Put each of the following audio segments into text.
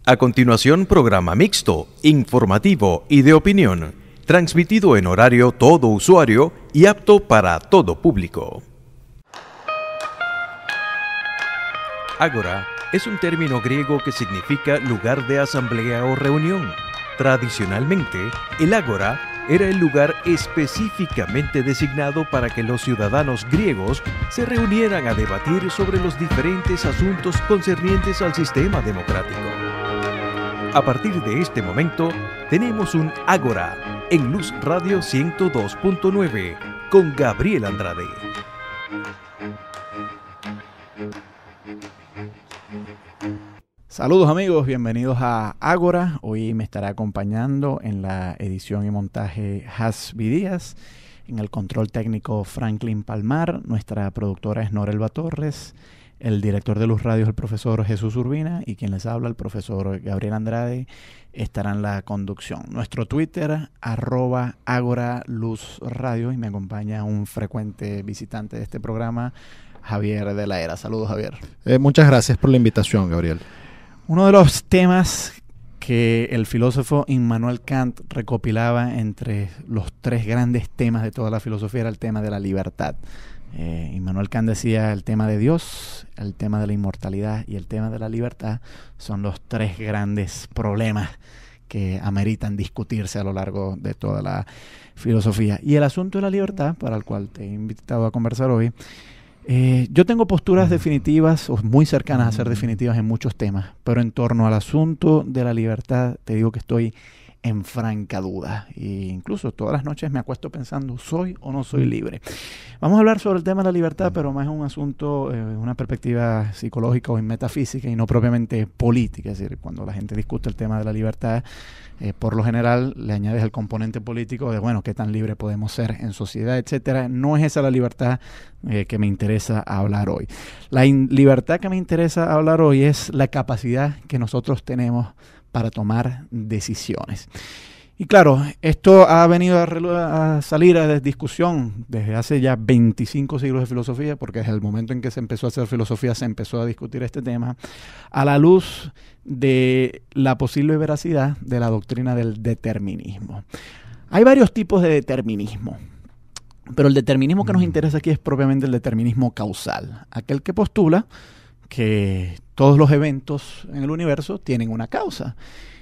A continuación, programa mixto, informativo y de opinión, transmitido en horario todo usuario y apto para todo público. Ágora es un término griego que significa lugar de asamblea o reunión. Tradicionalmente, el ágora era el lugar específicamente designado para que los ciudadanos griegos se reunieran a debatir sobre los diferentes asuntos concernientes al sistema democrático. A partir de este momento, tenemos un Ágora en Luz Radio 102.9 con Gabriel Andrade. Saludos amigos, bienvenidos a Ágora. Hoy me estará acompañando en la edición y montaje Hasbi Díaz, en el control técnico Franklin Palmar, nuestra productora es Norelba Torres, el director de Luz Radio es el profesor Jesús Urbina y quien les habla, el profesor Gabriel Andrade, estará en la conducción. Nuestro Twitter, @Ágora Luz Radio, y me acompaña un frecuente visitante de este programa, Javier de la Era. Saludos, Javier. Muchas gracias por la invitación, Gabriel. Uno de los temas que el filósofo Immanuel Kant recopilaba entre los tres grandes temas de toda la filosofía era el tema de la libertad. Immanuel Kant decía el tema de Dios, el tema de la inmortalidad y el tema de la libertad son los tres grandes problemas que ameritan discutirse a lo largo de toda la filosofía. Y el asunto de la libertad, para el cual te he invitado a conversar hoy, yo tengo posturas definitivas o muy cercanas a ser definitivas en muchos temas, pero en torno al asunto de la libertad te digo que estoy en franca duda, e incluso todas las noches me acuesto pensando, ¿soy o no soy libre? Vamos a hablar sobre el tema de la libertad, pero más es un asunto, una perspectiva psicológica o metafísica y no propiamente política. Es decir, cuando la gente discute el tema de la libertad, por lo general le añades el componente político de, bueno, qué tan libre podemos ser en sociedad, etcétera. No es esa la libertad que me interesa hablar hoy. La libertad que me interesa hablar hoy es la capacidad que nosotros tenemos para tomar decisiones. Y claro, esto ha venido a salir a discusión desde hace ya 25 siglos de filosofía, porque desde el momento en que se empezó a hacer filosofía se empezó a discutir este tema, a la luz de la posible veracidad de la doctrina del determinismo. Hay varios tipos de determinismo, pero el determinismo que nos interesa aquí es propiamente el determinismo causal, aquel que postula que todos los eventos en el universo tienen una causa.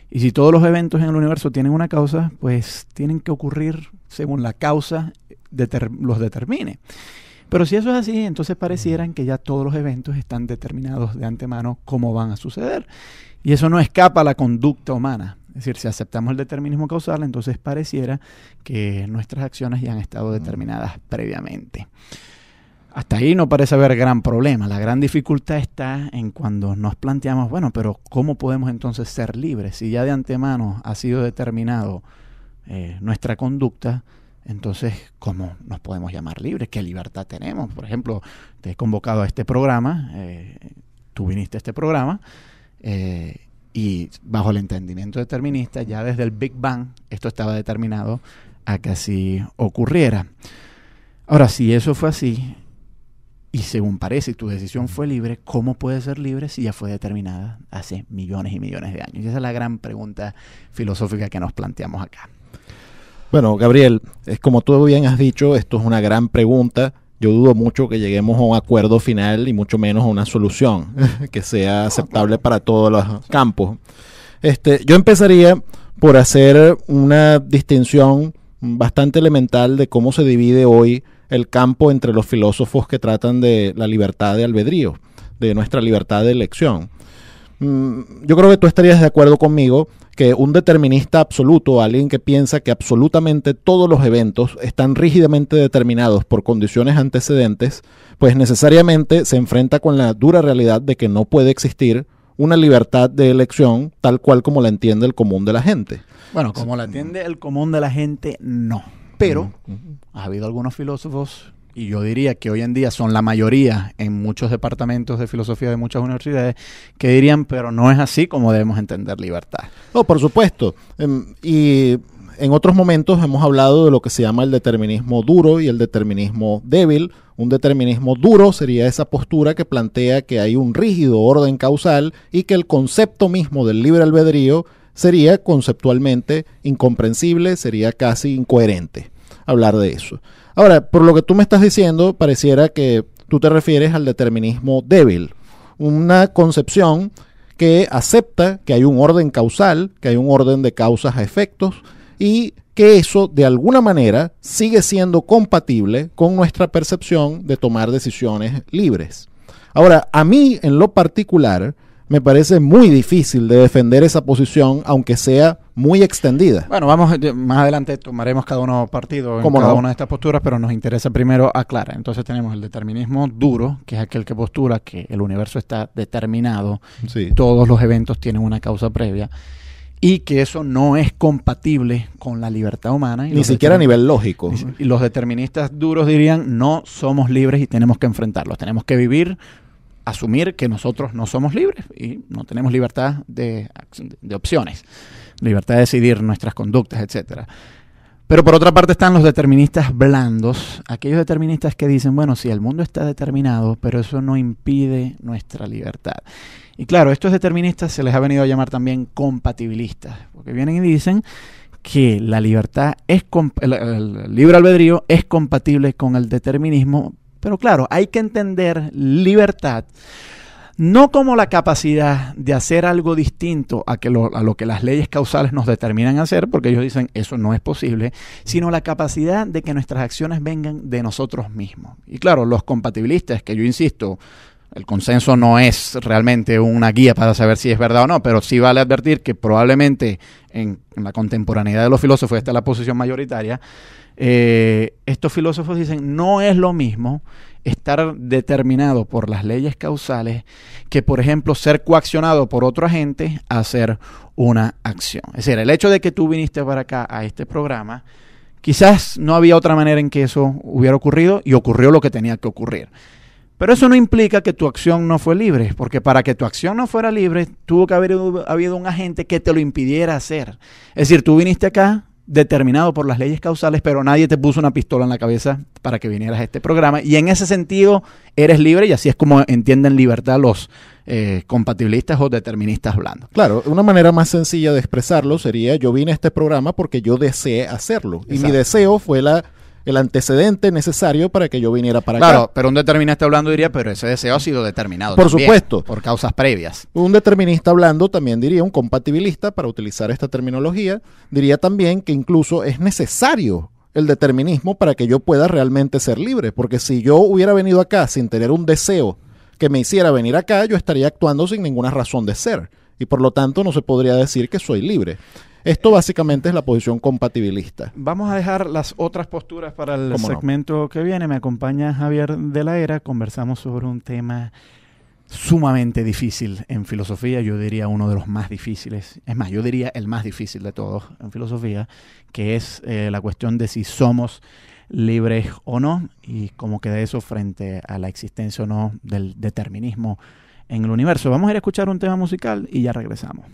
Y si todos los eventos en el universo tienen una causa, pues tienen que ocurrir según la causa los determine. Pero si eso es así, entonces parecieran que ya todos los eventos están determinados de antemano cómo van a suceder. Y eso no escapa a la conducta humana. Es decir, si aceptamos el determinismo causal, entonces pareciera que nuestras acciones ya han estado determinadas previamente. Hasta ahí no parece haber gran problema. La gran dificultad está en cuando nos planteamos, bueno, pero ¿cómo podemos entonces ser libres? Si ya de antemano ha sido determinado nuestra conducta, entonces, ¿cómo nos podemos llamar libres? ¿Qué libertad tenemos? Por ejemplo, te he convocado a este programa, tú viniste a este programa, y bajo el entendimiento determinista, ya desde el Big Bang, esto estaba determinado a que así ocurriera. Ahora, si eso fue así, y según parece, tu decisión fue libre, ¿cómo puede ser libre si ya fue determinada hace millones y millones de años? Y esa es la gran pregunta filosófica que nos planteamos acá. Bueno, Gabriel, es como tú bien has dicho, esto es una gran pregunta. Yo dudo mucho que lleguemos a un acuerdo final y mucho menos a una solución que sea aceptable para todos los campos. Yo empezaría por hacer una distinción bastante elemental de cómo se divide hoy el campo entre los filósofos que tratan de la libertad de albedrío, de nuestra libertad de elección. Yo creo que tú estarías de acuerdo conmigo que un determinista absoluto, alguien que piensa que absolutamente todos los eventos están rígidamente determinados por condiciones antecedentes, pues necesariamente se enfrenta con la dura realidad de que no puede existir una libertad de elección tal cual como la entiende el común de la gente. Bueno, como la entiende el común de la gente, no. Pero ha habido algunos filósofos, y yo diría que hoy en día son la mayoría en muchos departamentos de filosofía de muchas universidades, que dirían, pero no es así como debemos entender libertad. No, por supuesto. Y en otros momentos hemos hablado de lo que se llama el determinismo duro y el determinismo débil, Un determinismo duro sería esa postura que plantea que hay un rígido orden causal y que el concepto mismo del libre albedrío sería conceptualmente incomprensible, sería casi incoherente hablar de eso. Ahora, por lo que tú me estás diciendo, pareciera que tú te refieres al determinismo débil, una concepción que acepta que hay un orden causal, que hay un orden de causas a efectos y que eso de alguna manera sigue siendo compatible con nuestra percepción de tomar decisiones libres. Ahora, a mí en lo particular me parece muy difícil de defender esa posición, aunque sea muy extendida. Bueno, vamos, más adelante tomaremos cada uno partido en cada una de estas posturas, pero nos interesa primero aclarar. Entonces tenemos el determinismo duro, que es aquel que postula que el universo está determinado, Sí. todos los eventos tienen una causa previa, y que eso no es compatible con la libertad humana. Ni siquiera a nivel lógico. Y los deterministas duros dirían, no somos libres y tenemos que enfrentarlos, tenemos que vivir, asumir que nosotros no somos libres y no tenemos libertad de opciones, libertad de decidir nuestras conductas, etcétera. Pero por otra parte están los deterministas blandos, aquellos deterministas que dicen, bueno, sí, el mundo está determinado, pero eso no impide nuestra libertad. Y claro, estos deterministas se les ha venido a llamar también compatibilistas, porque vienen y dicen que la libertad el libre albedrío es compatible con el determinismo. Pero claro, hay que entender libertad no como la capacidad de hacer algo distinto a lo que las leyes causales nos determinan hacer, porque ellos dicen eso no es posible, sino la capacidad de que nuestras acciones vengan de nosotros mismos. Y claro, los compatibilistas, que yo insisto, el consenso no es realmente una guía para saber si es verdad o no, pero sí vale advertir que probablemente en la contemporaneidad de los filósofos, esta es la posición mayoritaria, estos filósofos dicen no es lo mismo estar determinado por las leyes causales que, por ejemplo, ser coaccionado por otro agente a hacer una acción. Es decir, el hecho de que tú viniste para acá a este programa, quizás no había otra manera en que eso hubiera ocurrido y ocurrió lo que tenía que ocurrir. Pero eso no implica que tu acción no fue libre, porque para que tu acción no fuera libre, tuvo que haber habido un agente que te lo impidiera hacer. Es decir, tú viniste acá determinado por las leyes causales, pero nadie te puso una pistola en la cabeza para que vinieras a este programa. Y en ese sentido, eres libre, y así es como entienden libertad los compatibilistas o deterministas blandos. Claro, una manera más sencilla de expresarlo sería: yo vine a este programa porque yo deseé hacerlo. Exacto. Y mi deseo fue el antecedente necesario para que yo viniera para acá. Claro, pero un determinista hablando diría, pero ese deseo ha sido determinado por también, supuesto, por causas previas. Un determinista hablando también diría, un compatibilista, para utilizar esta terminología, diría también que incluso es necesario el determinismo para que yo pueda realmente ser libre, porque si yo hubiera venido acá sin tener un deseo que me hiciera venir acá, yo estaría actuando sin ninguna razón de ser, y por lo tanto no se podría decir que soy libre. Esto básicamente es la posición compatibilista. Vamos a dejar las otras posturas para el segmento que viene. Me acompaña Javier de la Era. Conversamos sobre un tema sumamente difícil en filosofía. Yo diría uno de los más difíciles. Es más, yo diría el más difícil de todos en filosofía, que es la cuestión de si somos libres o no, y cómo queda eso frente a la existencia o no del determinismo en el universo. Vamos a ir a escuchar un tema musical y ya regresamos.